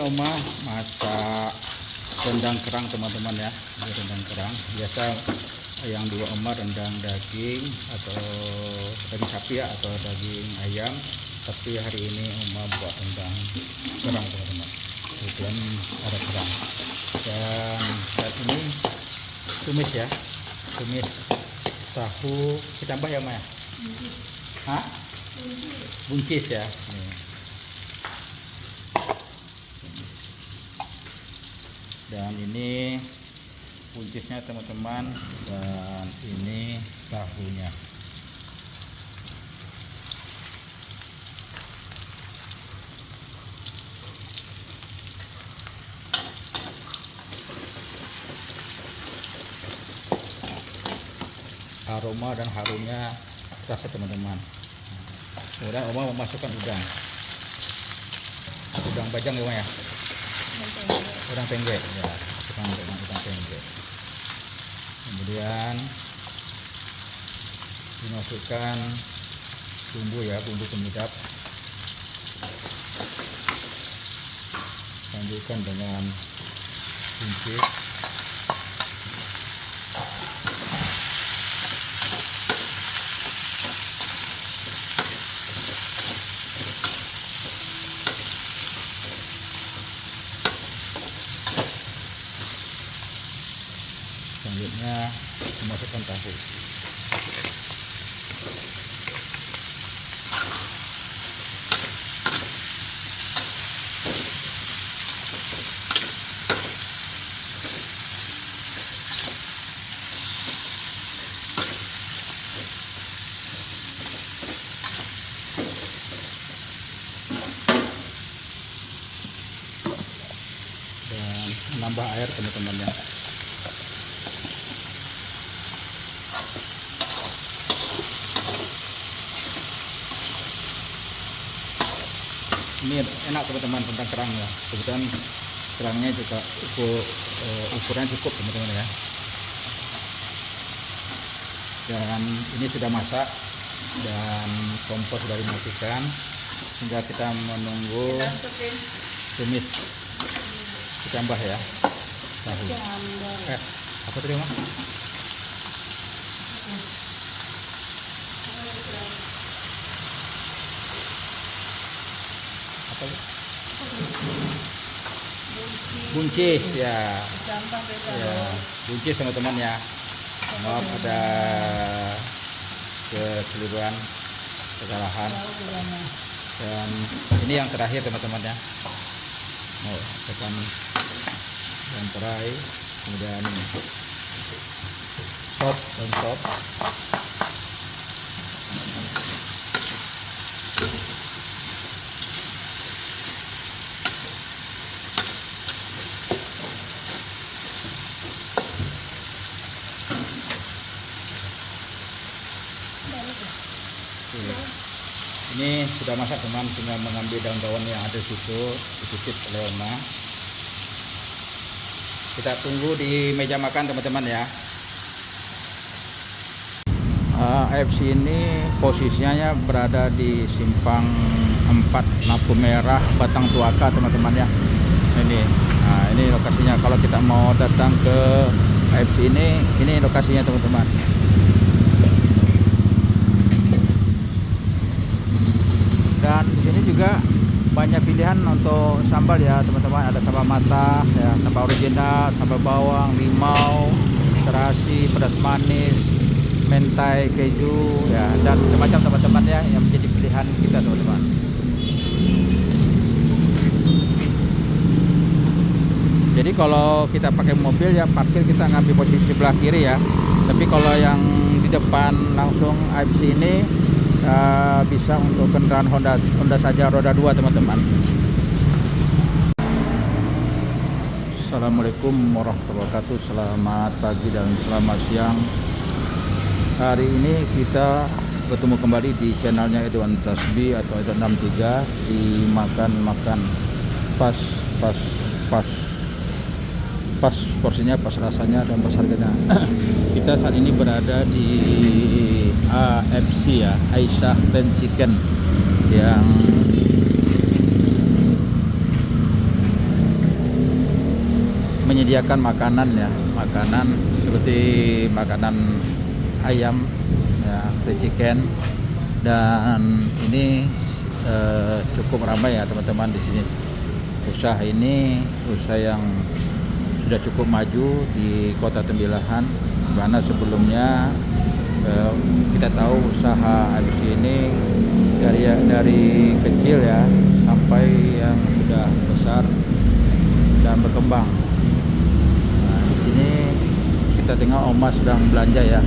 Oma masak rendang kerang teman-teman ya. Ini rendang kerang. Biasa yang dua Oma rendang daging atau daging sapi ya, atau daging ayam. Tapi hari ini Oma buat rendang kerang teman-teman. Kebetulan ada kerang. Dan saat ini tumis ya. Tumis tahu ditambah ya Oma ya? Hah? Buncis ya. Nih. Dan ini buncisnya teman-teman, dan ini tahunya. Aroma dan harumnya terasa teman-teman. Kemudian Oma memasukkan udang bajang ya Oma ya. Udang tengge ya, udang tengge. Kemudian dimasukkan bumbu ya, bumbu penyedap. Lanjutkan dengan buncis. Selanjutnya memasukkan tahu. Dan menambah air teman-teman ya. Ini enak teman-teman tentang kerang ya. Kebetulan kerangnya juga ukurannya cukup teman-teman ya. Dan ini sudah masak dan kompor sudah dimatikan. Hingga kita menunggu tumis ditambah ya tahu. Apa tadi Mas? Buncis ya. Ya, buncis teman-teman ya. Maaf ada kekeliruan, kesalahan. Dan ini yang terakhir teman-teman ya. Mau tekan yang terakhir, kemudian ini sop. Ini sudah masak teman, tinggal mengambil daun-daun yang ada di situ, dicicip oleh Oma. Kita tunggu di meja makan teman-teman ya. AFC ini posisinya berada di simpang 4 lampu merah Batang Tuaka teman-teman ya. Ini lokasinya. Kalau kita mau datang ke AFC ini lokasinya teman-teman. Dan di sini juga banyak pilihan untuk sambal ya teman-teman. Ada sambal matah ya, sambal original, sambal bawang, limau, terasi, pedas manis, mentai, keju ya, dan macam-macam teman-teman ya, yang menjadi pilihan kita teman-teman. Jadi kalau kita pakai mobil ya parkir, kita ngambil posisi sebelah kiri ya. Tapi kalau yang di depan langsung AFC ini bisa untuk kendaraan Honda saja roda 2 teman-teman. Assalamualaikum warahmatullahi wabarakatuh. Selamat pagi dan selamat siang. Hari ini kita bertemu kembali di channelnya Edwan Tasbi atau Edwan 63 di makan pas porsinya, pas rasanya dan pas harganya. Kita saat ini berada di AFC ya, Aisyah Ten Chicken, yang menyediakan makanan ya, makanan seperti makanan ayam ya, fried chicken, dan ini cukup ramai ya teman-teman di sini. Usaha ini usaha yang sudah cukup maju di Kota Tembilahan, di mana sebelumnya kita tahu usaha AFC ini dari kecil ya sampai yang sudah besar dan berkembang. Nah, di sini kita tengok Oma sedang belanja ya,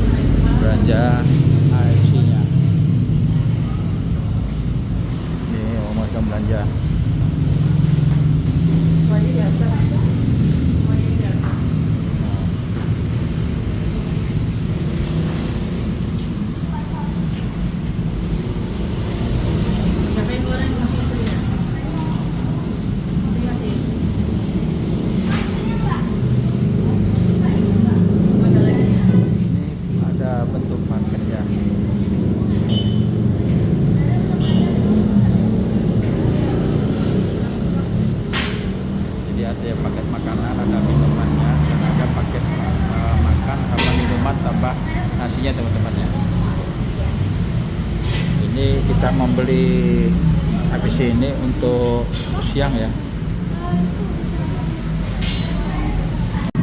belanja AFC-nya. Ini Oma sedang belanja. Ada paket makanan, ada minumannya, dan ada paket makan sama minuman tambah nasinya teman-teman ya. Ini kita membeli habis ini untuk siang ya.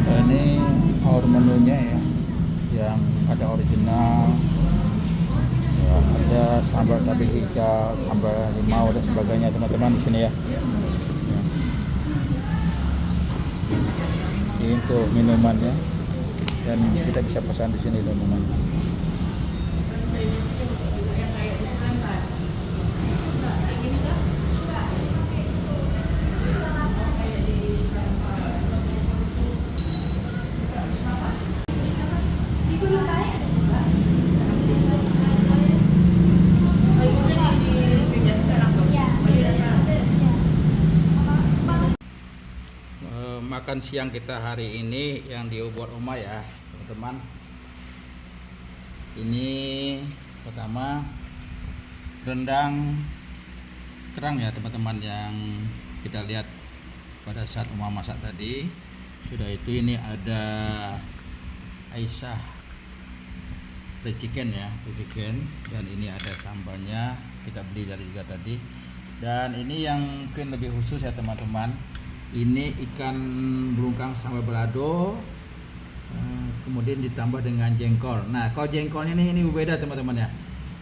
Ini our menunya ya, yang ada original ya, ada sambal cabai hijau, sambal limau dan sebagainya teman-teman di sini ya. Ini untuk minuman ya, dan kita bisa pesan di sini teman-teman. Makan siang kita hari ini yang dibuat Oma ya teman-teman. Ini pertama rendang kerang ya teman-teman, yang kita lihat pada saat Oma masak tadi. Sudah itu ini ada Aisyah fried chicken ya, fried chicken, dan ini ada sambalnya kita beli dari juga tadi. Dan ini yang mungkin lebih khusus ya teman-teman, ini ikan belungkang sambal balado, kemudian ditambah dengan jengkol. Nah, kalau jengkolnya ini berbeda teman-teman ya.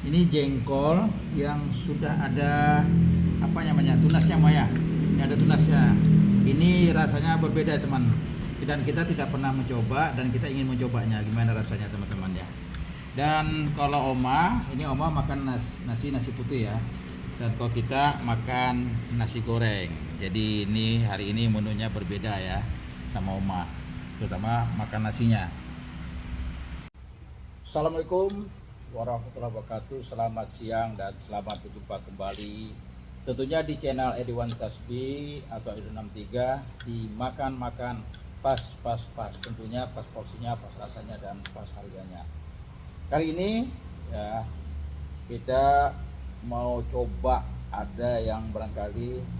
Ini jengkol yang sudah ada apa namanya, tunasnya Maya. Ini ada tunasnya. Ini rasanya berbeda teman. Dan kita tidak pernah mencoba, dan kita ingin mencobanya. Gimana rasanya teman-teman ya. Dan kalau Oma, ini Oma makan nasi putih ya. Dan kalau kita makan nasi goreng. Jadi ini hari ini menunya berbeda ya sama Oma, terutama makan nasinya. Assalamualaikum warahmatullahi wabarakatuh. Selamat siang dan selamat berjumpa kembali tentunya di channel Ediwan Tasbih atau Edu63 di makan pas, tentunya pas porsinya, pas rasanya, dan pas harganya. Kali ini ya kita mau coba ada yang barangkali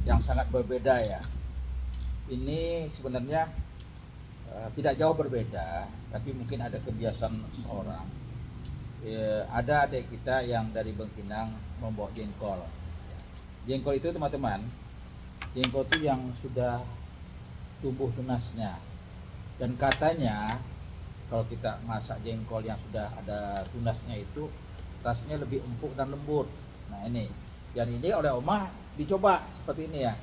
yang sangat berbeda ya. Ini sebenarnya tidak jauh berbeda, tapi mungkin ada kebiasaan seorang. Ada adik kita yang dari Bengkinang membawa jengkol. Jengkol itu teman-teman, jengkol itu yang sudah tumbuh tunasnya. Dan katanya kalau kita masak jengkol yang sudah ada tunasnya itu rasanya lebih empuk dan lembut. Nah ini, dan ini oleh Oma dicoba seperti ini ya.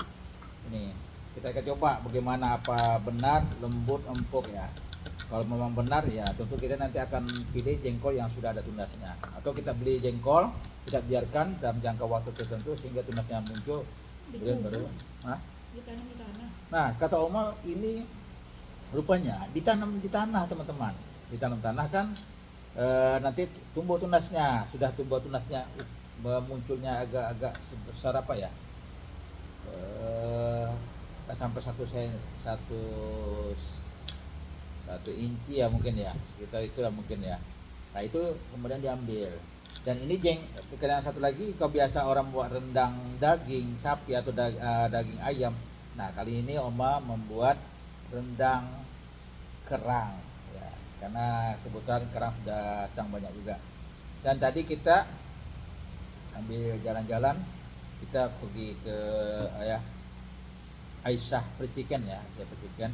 Ini kita akan coba bagaimana, apa benar lembut empuk ya. Kalau memang benar ya tentu kita nanti akan pilih jengkol yang sudah ada tunasnya, atau kita beli jengkol, kita biarkan dalam jangka waktu tertentu sehingga tunasnya muncul, kemudian baru nah kata Oma ini rupanya ditanam di tanah teman-teman. Ditanam tanah kan nanti tumbuh tunasnya, sudah tumbuh tunasnya, munculnya agak-agak sebesar apa ya, sampai satu inci ya mungkin ya, sekitar itulah mungkin ya. Nah itu kemudian diambil. Dan ini yang satu lagi, kalau biasa orang buat rendang daging sapi atau daging ayam, nah kali ini Oma membuat rendang kerang ya, karena kebetulan kerang sudah sedang banyak juga. Dan tadi kita ambil jalan-jalan, kita pergi ke ya Aisyah Percikan ya, Aisyah Percikan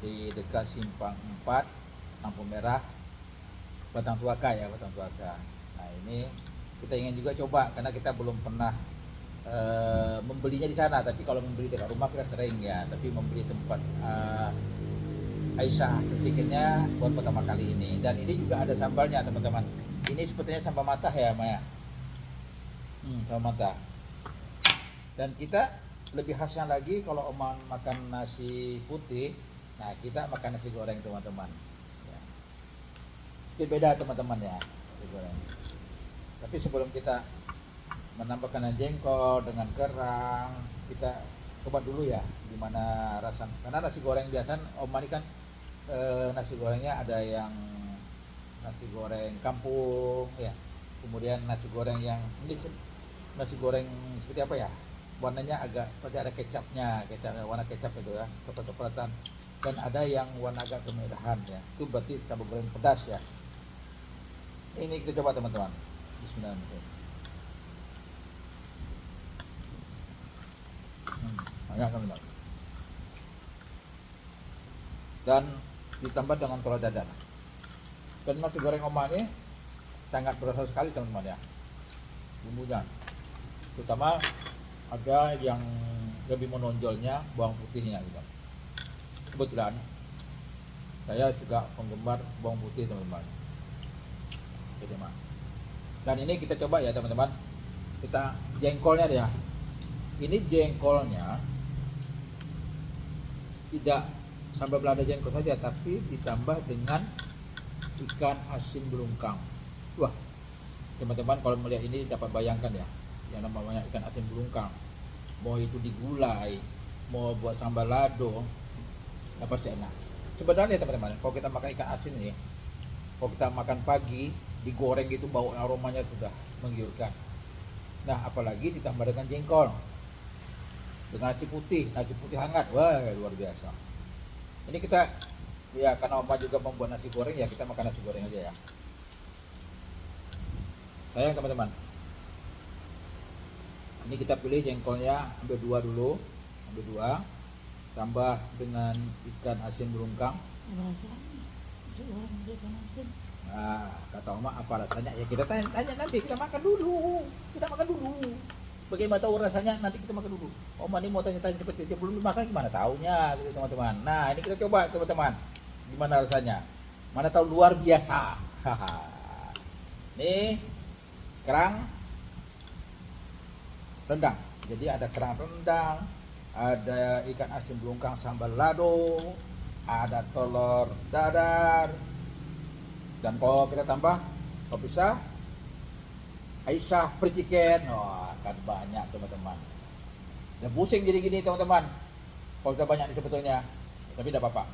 di dekat Simpang 4 lampu merah Batang Tuaka ya, Batang Tuaka. Nah ini kita ingin juga coba karena kita belum pernah membelinya di sana, tapi kalau membeli dekat rumah kita sering ya, tapi membeli tempat Aisyah Percikannya buat pertama kali ini. Dan ini juga ada sambalnya teman-teman. Ini sepertinya sambal matah ya Maya. Sambal matah. Dan kita lebih khasnya lagi kalau Oman makan nasi putih, nah kita makan nasi goreng teman-teman ya. Sedikit beda teman-teman ya, nasi goreng. Tapi sebelum kita menambahkan jengkol dengan kerang, kita coba dulu ya gimana rasanya. Karena nasi goreng biasa Oman ini kan nasi gorengnya ada yang nasi goreng kampung ya, kemudian nasi goreng yang ini nasi goreng seperti apa ya, warnanya agak seperti ada kecapnya, warna kecap itu ya, coklat-coklatan, dan ada yang warna agak kemerahan ya, itu berarti sambal goreng pedas ya. Ini kita coba teman-teman. Bismillahirrahmanirrahim. Enak teman-teman. Dan ditambah dengan telur dadar. Dan nasi goreng Oman ini sangat berasa sekali teman-teman ya, bumbunya. Terutama ada yang lebih menonjolnya bawang putihnya gitu. Kebetulan saya juga penggemar bawang putih teman-teman. Dan ini kita coba ya teman-teman. Kita jengkolnya ya. Ini jengkolnya tidak sambal balado jengkol saja, tapi ditambah dengan ikan asin belungkang. Wah, teman-teman kalau melihat ini dapat bayangkan ya, yang namanya ikan asin belungkang. Mau itu digulai, mau buat sambal lado, pasti enak. Sebenarnya teman-teman, kalau kita makan ikan asin ini, kalau kita makan pagi, digoreng gitu bau aromanya sudah menggiurkan. Nah, apalagi ditambah dengan jengkol, dengan nasi putih hangat, wah luar biasa. Ini kita ya karena Oma juga membuat nasi goreng ya, kita makan nasi goreng aja ya. Sayang teman-teman. Ini kita pilih jengkolnya, ambil 2 dulu, ambil 2, tambah dengan ikan asin belungkang. Nah, kata Oma apa rasanya? Ya kita tanya nanti, kita makan dulu. Bagaimana tahu rasanya? Nanti kita makan dulu. Oma ini mau tanya-tanya seperti itu, belum makan gimana taunya gitu teman-teman. Nah, ini kita coba teman-teman. Gimana rasanya? Mana tahu luar biasa. Nih kerang rendang. Jadi ada kerang rendang, ada ikan asin belungkang sambal lado, ada telur dadar, dan kalau kita tambah kalau bisa Aisyah Percikan, wah akan banyak teman-teman. Udah pusing jadi gini teman-teman. Kalau sudah banyak sebetulnya, tapi tidak apa-apa.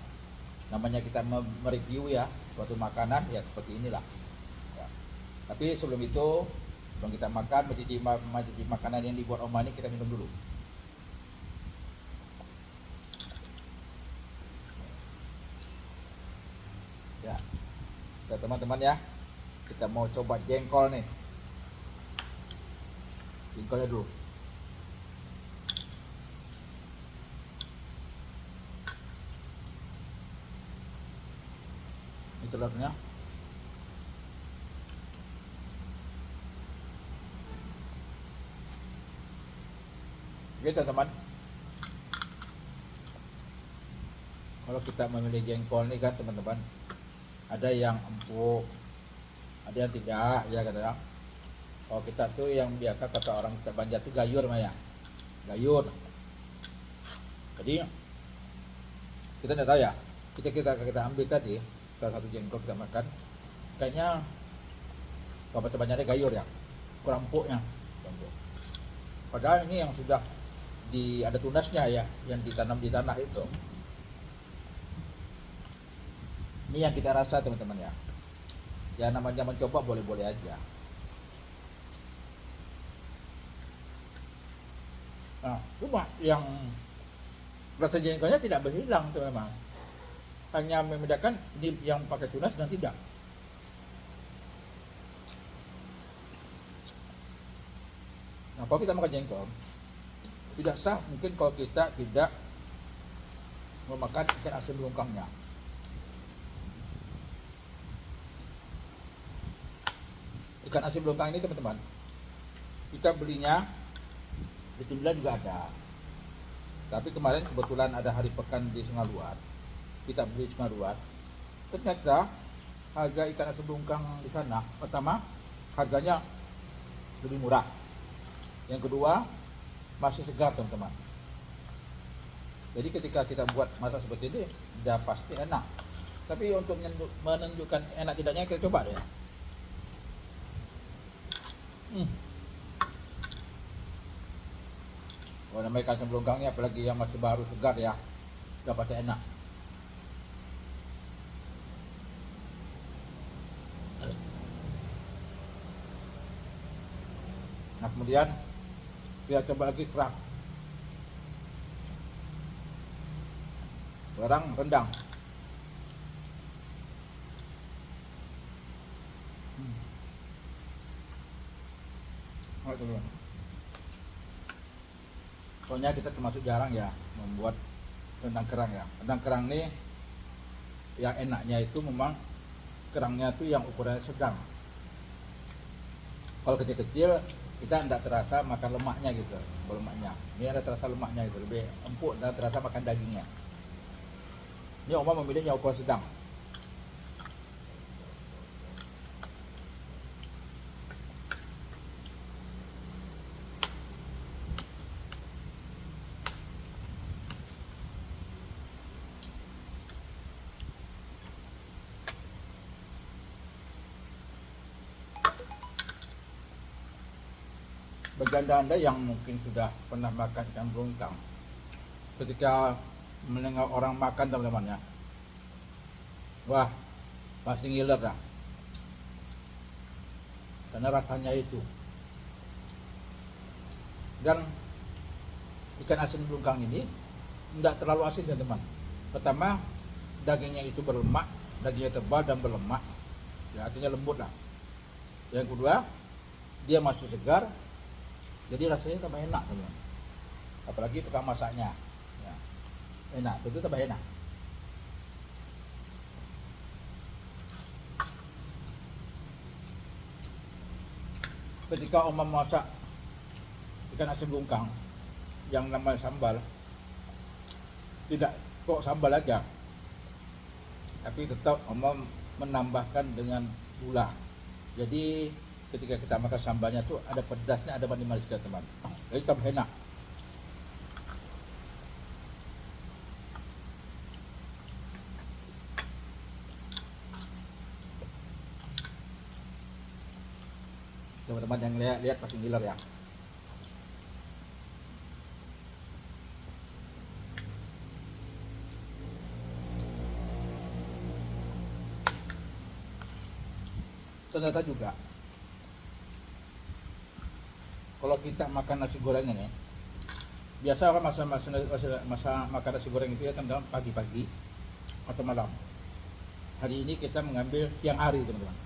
Namanya kita mereview ya suatu makanan ya seperti inilah. Ya. Tapi sebelum itu, sebelum kita makan, mencicipi makanan yang dibuat Oma ini, kita minum dulu. Ya, teman-teman ya, kita mau coba jengkol nih. Jengkolnya dulu. Ini telurnya. Oke teman-teman, kalau kita memilih jengkol nih kan teman-teman, ada yang empuk, ada yang tidak ya kadang. Kalau kita tuh yang biasa kata orang kita Banjar tuh gayur Maya, gayur. Jadi kita tidak tahu ya, kita ambil tadi salah satu jengkol kita makan, kayaknya kalau bahasa Banjarnya gayur ya, kurang empuknya. Padahal ini yang sudah ada tunasnya ya, yang ditanam di tanah itu. Ini yang kita rasa teman-teman ya. Ya namanya mencoba boleh-boleh aja. Nah, cuma yang Rasa jengkolnya tidak berhilang tuh memang. Hanya membedakan ini yang pakai tunas dan tidak. Nah, kalau kita makan jengkol, tidak sah mungkin kalau kita tidak memakan ikan asin belungkangnya. Ikan asin belungkang ini teman-teman, kita belinya di Timbilan juga ada. Tapi kemarin kebetulan ada hari pekan di Sungaluar, kita beli Sungaluar. Ternyata harga ikan asin belungkang di sana, pertama harganya lebih murah. Yang kedua masih segar teman-teman. Jadi ketika kita buat masak seperti ini, udah pasti enak. Tapi untuk menunjukkan enak tidaknya kita coba deh. Kalau namanya ikan asin belungkang ini apalagi yang masih baru segar ya, udah pasti enak. Nah kemudian kita coba lagi kerang rendang. Soalnya kita termasuk jarang ya membuat rendang kerang ya. Rendang kerang ini yang enaknya itu memang kerangnya itu yang ukurannya sedang. Kalau kecil-kecil kita tidak terasa makan lemaknya gitu, lemaknya. Ini ada terasa lemaknya gitu, lebih empuk dan terasa makan dagingnya. Ini Oma memilih yang ukuran sedang. Bagi anda yang mungkin sudah pernah makan ikan belungkang, ketika mendengar orang makan teman-teman ya, wah pasti ngiler dah, karena rasanya itu. Dan ikan asin belungkang ini tidak terlalu asin teman-teman. Pertama, dagingnya itu berlemak, dagingnya tebal dan berlemak, ya artinya lembut lah. Yang kedua, dia masih segar, jadi rasanya tambah enak teman-teman. Apalagi tukang masaknya ya, enak, itu tambah enak. Ketika Oma masak ikan asin belungkang yang namanya sambal, tidak kok sambal aja, tapi tetap Oma menambahkan dengan gula. Jadi ketika kita makan sambalnya tuh ada pedasnya, ada manis-manisnya teman. Jadi tambah enak. Teman-teman yang lihat pasti ngiler ya. Ternyata juga kalau kita makan nasi goreng ini, biasa orang masa makan nasi goreng itu ya teman-teman pagi-pagi atau malam. Hari ini kita mengambil siang hari teman-teman.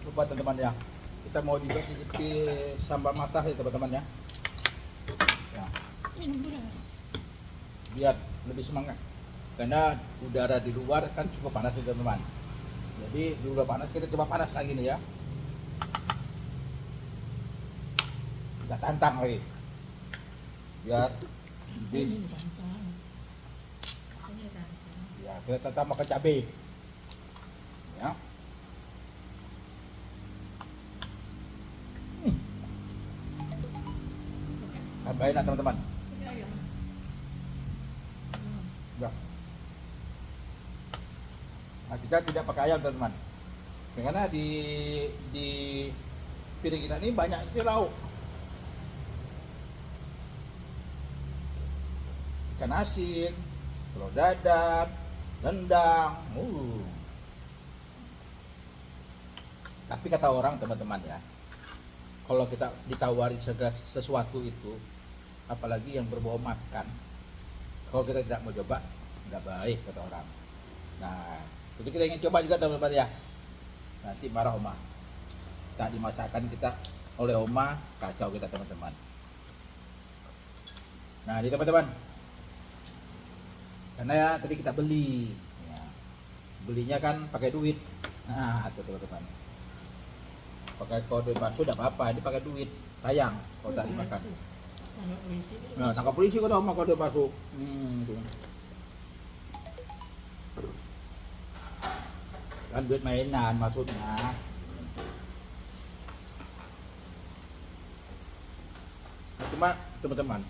Lupa teman-teman ya, kita mau juga cicipi sambal matah ya teman-teman ya. Ya, Minum beras. biar lebih semangat. Karena udara di luar kan cukup panas ya teman-teman. Jadi dulu udah panas, kita coba panas lagi nih ya. Kita tantang lagi. Biar lebih. Ini ditantang. Ini ditantang. Ya, kita tantang makan cabai. Ya. Tambahin lah teman-teman. Ini ayam. Ya. Nah, kita tidak pakai ayam teman-teman. Karena di piring kita ini banyak sekali lauk. Ikan asin, telur dadar, rendang. Tapi kata orang teman-teman ya, kalau kita ditawari segala sesuatu itu, apalagi yang berbau makan, kalau kita tidak mau coba, nggak baik kata orang. Nah, jadi kita ingin coba juga teman-teman ya. Nanti marah Oma. Tak dimasakkan kita oleh Oma, kacau kita teman-teman. Nah, ini teman-teman. Karena ya tadi kita beli, ya. Belinya kan pakai duit. Nah, itu teman-teman. Pakai kode bakso tidak apa-apa, ini pakai duit. Sayang kalau tak dimakan. Tangkap polisi. Nah, tangkap polisi kok Oma kode bakso. Kan duit mainan maksudnya. Cuma teman-teman,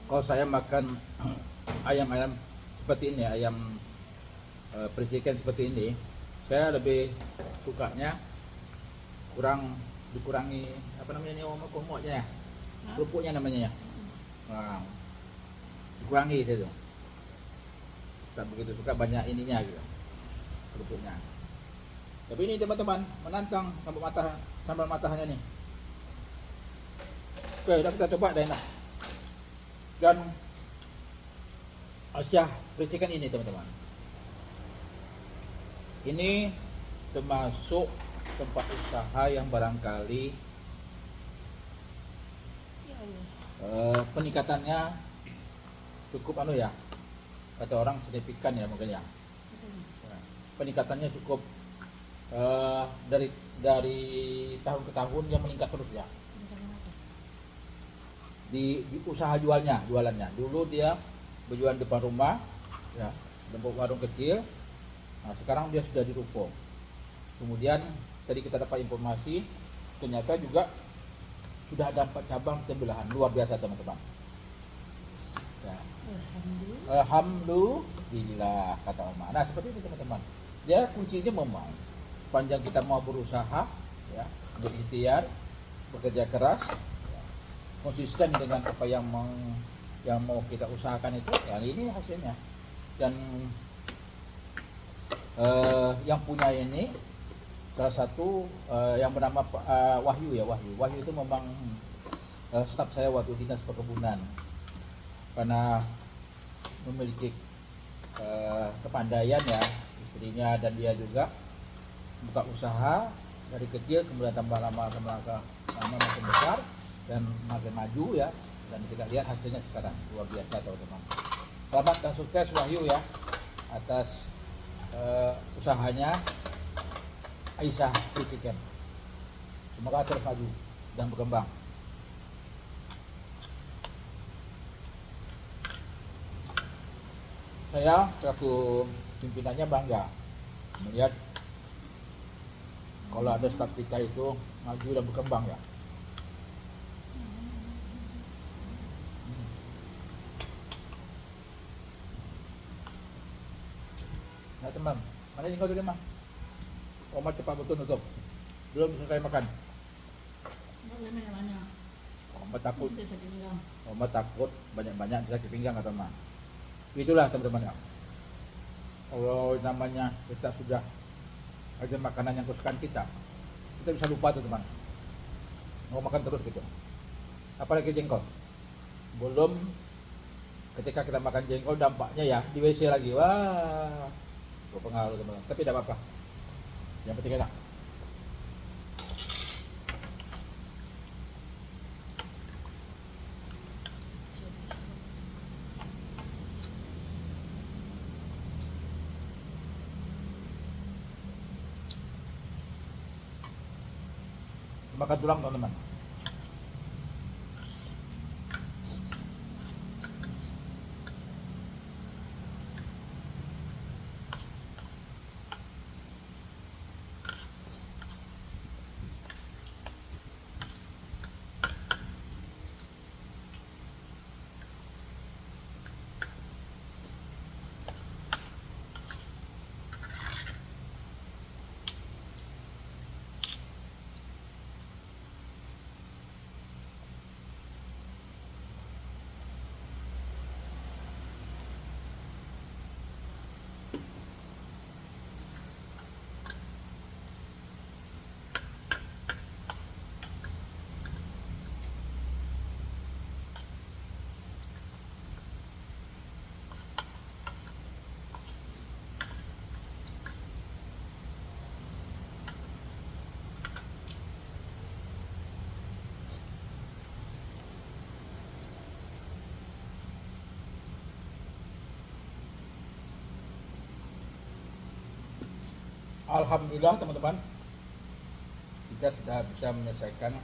kalau saya makan ayam-ayam seperti ini, ayam pericikan seperti ini, saya lebih sukanya dikurangi apa namanya ini komoknya ya, kerupuknya namanya ya. Nah, dikurangi itu. Tak begitu suka banyak ininya gitu, kerupuknya. Tapi ini teman-teman menantang sambal matahnya nih. Oke, udah kita coba dah enak. Dan Asyah pericikan ini teman-teman. Ini termasuk tempat usaha yang barangkali peningkatannya cukup ya, kata orang signifikan ya mungkin ya. Peningkatannya cukup dari tahun ke tahun yang meningkat terus ya. Di usaha jualannya. Dulu dia berjualan depan rumah, ya, tempat warung kecil. Nah, sekarang dia sudah di ruko. Kemudian tadi kita dapat informasi, ternyata juga sudah ada 4 cabang pembelahan, luar biasa teman-teman. Ya. Alhamdulillah kata Oma. Nah seperti itu teman-teman. Dia kuncinya memang sepanjang kita mau berusaha, ya, berikhtiar, bekerja keras, konsisten dengan apa yang mau kita usahakan itu, ya ini hasilnya. Dan yang punya ini salah satu yang bernama Wahyu ya, Wahyu itu memang staf saya waktu dinas perkebunan, karena memiliki kepandaian ya, istrinya dan dia juga buka usaha dari kecil, kemudian tambah lama makin besar dan makin maju ya, dan kita lihat hasilnya sekarang luar biasa teman-teman. Selamat dan sukses Wahyu ya atas usahanya Aisyah Chicken. Semoga terus maju dan berkembang. Saya selaku pimpinannya bangga melihat kalau ada staf kita itu maju dan berkembang ya. Nah teman, mana jengkol tadi mah? Oma cepat betul tutup. Belum selesai makan. Oma takut banyak-banyak sakit pinggang kata Ma. Itulah teman-teman ya. Kalau namanya kita sudah ada makanan yang kesukaan kita bisa lupa tuh teman. Mau makan terus gitu. Apalagi jengkol. Belum ketika kita makan jengkol dampaknya ya di WC lagi. Wah, berpengaruh teman-teman. Tapi tidak apa-apa. Yang penting enak. Makan tulang teman-teman. Alhamdulillah teman-teman, kita sudah bisa menyelesaikan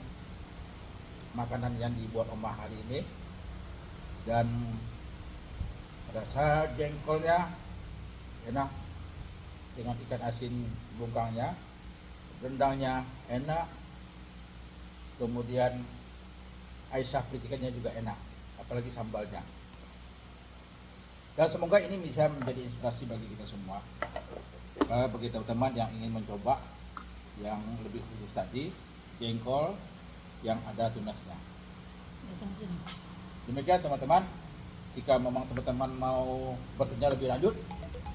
makanan yang dibuat Oma hari ini. Dan rasa jengkolnya enak dengan ikan asin bungkangnya, rendangnya enak, kemudian Aisyah ikannya juga enak, apalagi sambalnya. Dan semoga ini bisa menjadi inspirasi bagi kita semua, bagi teman-teman yang ingin mencoba yang lebih khusus tadi, jengkol yang ada tunasnya. Datang sini. Demikian teman-teman, jika memang teman-teman mau bertanya lebih lanjut,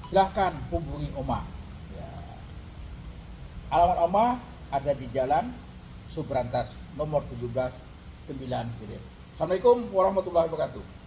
silahkan hubungi Oma. Ya. Alamat Oma ada di Jalan Subrantas nomor 17 9 Gede. Assalamualaikum warahmatullahi wabarakatuh.